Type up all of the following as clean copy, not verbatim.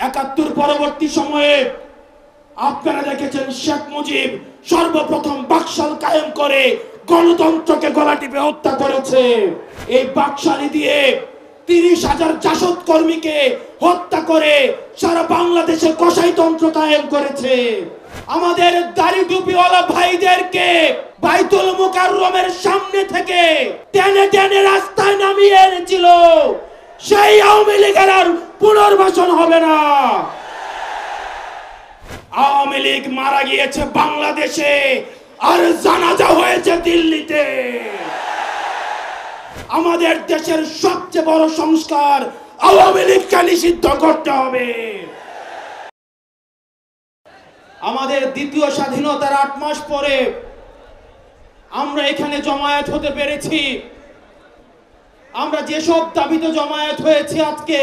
৭১ পরবর্তী সময়ে আপনারা দেখেছেন শেখ মুজিব সর্বপ্রথম বাকশাল কায়েম করে গণতন্ত্রকে গলা টিপে হত্যা করেছে। এই বাকশালী দিয়ে ৩০,০০০ জাসদ কর্মীকে হত্যা করে সারা বাংলাদেশে কসাইতন্ত্র কায়েম করেছে। আমাদের দাড়ি টুপিওয়ালা ভাইদেরকে বাইতুল মুকাররমের সামনে থেকে টেনে টেনে রাস্তায় নামিয়ে এনেছিল। সেই আওয়ামী লীগের আর পুনর্বাসন হবে না। আওয়ামী লীগ মারা গিয়েছে বাংলাদেশে, আর জানাজা হয়েছে দিল্লিতে। আমাদের দেশের সবচেয়ে বড় সংস্কার আওয়ামী লীগকে নিষিদ্ধ করতে হবে। আমাদের দ্বিতীয় স্বাধীনতার ৮ মাস পরে আমরা এখানে জমায়েত হতে পেরেছি। আমরা যেসব দাবিতে জমায়েত হয়েছি আজকে,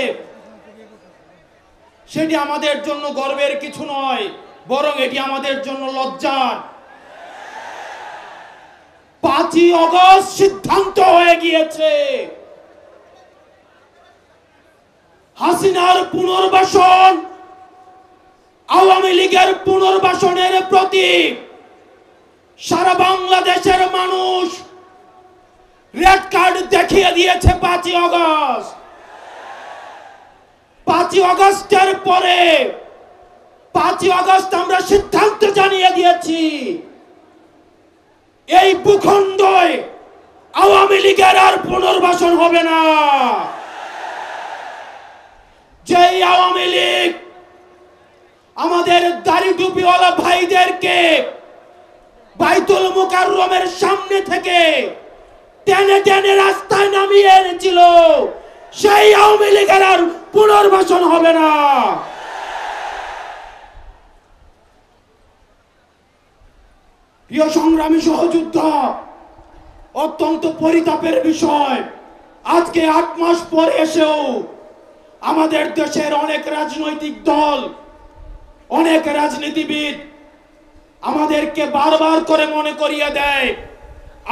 সেটি আমাদের জন্য গর্বের কিছু নয়, বরং এটি আমাদের জন্য লজ্জার। ৫ই আগস্ট সিদ্ধান্ত হয়ে গিয়েছে হাসিনার পুনর্বাসন আওয়ামী লীগের পুনর্বাসনের প্রতি সারা বাংলাদেশের মানুষ রেড কার্ড দেখিয়ে দিয়েছে। ৫ই আগস্ট ৫ই আগস্টের পরে ৫ই আগস্ট আমরা সিদ্ধান্ত জানিয়ে দিয়েছি, এই ভূখণ্ডে আওয়ামী লীগের আর পুনর্বাসন হবে না। যেই আওয়ামী লীগ আমাদের দাড়ি টুপিওয়ালা ভাইদেরকে বাইতুল মুকাররমের সামনে থেকে টেনে টেনে রাস্তায় নামিয়ে এনেছিল, সেই আওয়ামী লীগের আর পুনর্বাসন হবে না। প্রিয় সংগ্রামী সহযোদ্ধা, অত্যন্ত পরিতাপের বিষয়, আজকে ৮ মাস পরে এসেও আমাদের দেশের অনেক রাজনৈতিক দল, অনেক রাজনীতিবিদ আমাদেরকে বারবার করে মনে করিয়ে দেয়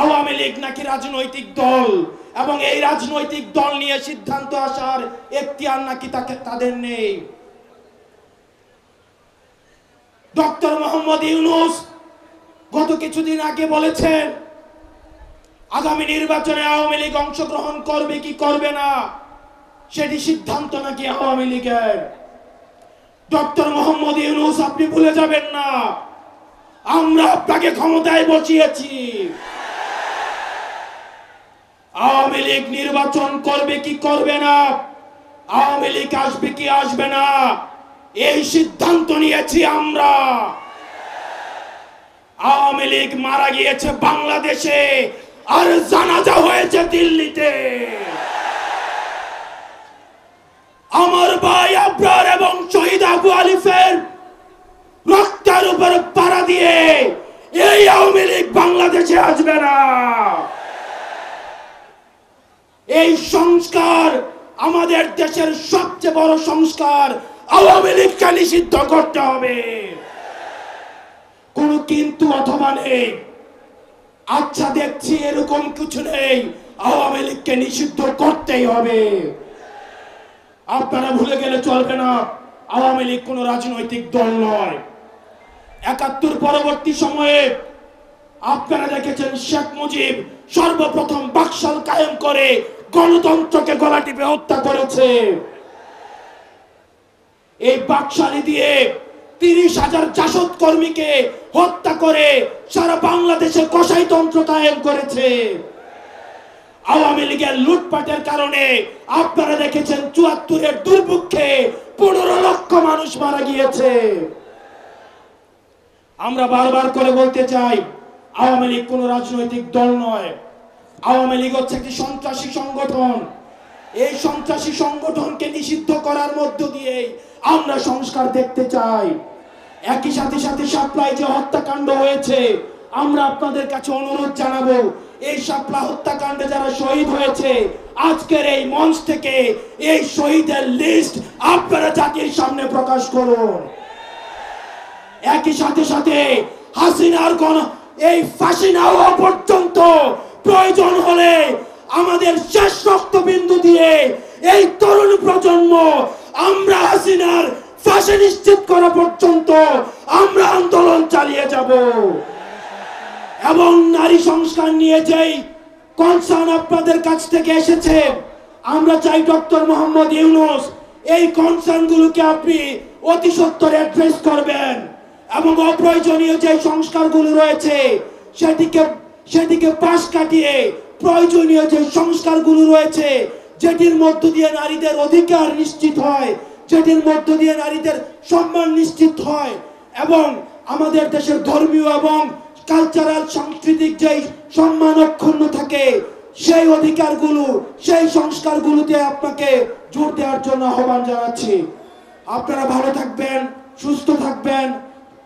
আওয়ামী লীগ নাকি রাজনৈতিক দল, এবং এই রাজনৈতিক দল নিয়ে সিদ্ধান্ত আসার এখতিয়ার নাকি তাদের নেই। ডক্টর মোহাম্মদ ইউনূস গত কিছুদিন আগে বলেছেন আগামী নির্বাচনে আওয়ামী লীগ অংশগ্রহণ করবে কি করবে না সেটি সিদ্ধান্ত নাকি আওয়ামী লীগের। ডক্টর মোহাম্মদ ইউনূস, আপনি ভুলে যাবেন না, আমরা আপনাকে ক্ষমতায় বসিয়েছি। আওয়ামী লীগ নির্বাচন করবে কি করবে না, আওয়ামী লীগ আসবে কি আসবে না, এই সিদ্ধান্ত নিয়েছি আমরা। আওয়ামী লীগ মারা গিয়েছে বাংলাদেশে, আর জানাজা হয়েছে দিল্লিতে। আমার ভাই আবরার এবং শহীদ আবু আলিফের রক্তের উপর পাড়া দিয়ে এই আওয়ামী লীগ বাংলাদেশে আসবে না। এই সংস্কার, আমাদের দেশের সবচেয়ে বড় সংস্কার, আওয়ামী লীগকে নিষিদ্ধ করতে হবে। কোন কিন্তু অথবা নেই, আচ্ছা দেখছি এরকম কিছু নেই, আওয়ামী লীগকে নিষিদ্ধ করতেই হবে। আপনারা ভুলে গেলে চলবে না, আওয়ামী লীগ কোন রাজনৈতিক দল নয়। ৭১ পরবর্তী সময়ে আপনারা দেখেছেন শেখ মুজিব সর্বপ্রথম বাকশাল কায়েম করে গণতন্ত্রকে গলা টিপে হত্যা করেছে। এই বাকশালী দিয়ে ৩০,০০০ জাসদ কর্মীকে হত্যা করে সারা বাংলাদেশে কসাইতন্ত্র কায়েম করেছে। আওয়ামী লীগের লুটপাটের কারণে আপনারা দেখেছেন ৭৪-এর দুর্ভিক্ষে ১৫ লক্ষ মানুষ মারা গিয়েছে। আমরা বারবার করে বলতে চাই, আওয়ামী লীগ কোন রাজনৈতিক দল নয়। আওয়ামী লীগ হচ্ছে একটি সন্ত্রাসী সংগঠন। এই সন্ত্রাসী সংগঠনকে নিষিদ্ধ করার মধ্য দিয়ে আমরা সংস্কার দেখতে চাই। একই সাথে শাপলায় যে হত্যাকাণ্ড হয়েছে, আমরা আপনাদের কাছে অনুরোধ জানাবো, এই শাপলা হত্যাকাণ্ডে যারা শহীদ হয়েছে, আজকের এই মঞ্চ থেকে এই শহীদের লিস্ট আপনারা জাতির সামনে প্রকাশ করুন। একই সাথে হাসিনার এই ফাঁসি না হওয়া পর্যন্ত প্রয়োজন হলে আমাদের শেষ রক্তবিন্দু দিয়ে এই তরুণ প্রজন্ম আমরা হাসিনার ফাঁসি নিশ্চিত করা পর্যন্ত আমরা আন্দোলন চালিয়ে যাব। এবং নারী সংস্কার নিয়ে যেই কনসার্ন আপনাদের কাছ থেকে এসেছে, আমরা চাই ডক্টর মোহাম্মদ ইউনূস এই কনসার্নগুলোকে আপনি অতি সত্বর অ্যাড্রেস করবেন এবং অপ্রয়োজনীয় যে সংস্কারগুলো রয়েছে সেদিকে পাশ কাটিয়ে প্রয়োজনীয় যে সংস্কারগুলো রয়েছে, যেটির মধ্য দিয়ে নারীদের অধিকার নিশ্চিত হয়, যেটির মধ্য দিয়ে নারীদের সম্মান নিশ্চিত হয় এবং আমাদের দেশের ধর্মীয় এবং কালচারাল সাংস্কৃতিক যেই সম্মান অক্ষুণ্ণ থাকে, সেই অধিকারগুলো, সেই সংস্কারগুলোতে আপনাকে জোর দেওয়ার জন্য আহ্বান জানাচ্ছি। আপনারা ভালো থাকবেন, সুস্থ থাকবেন।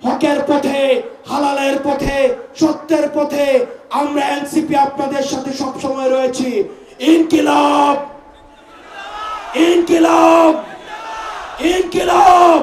হকের পথে, হালালের পথে, সত্যের পথে আমরা এনসিপি আপনাদের সাথে সব সময় রয়েছি। ইনকিলাব, ইনকিলাব, ইনকিলাব।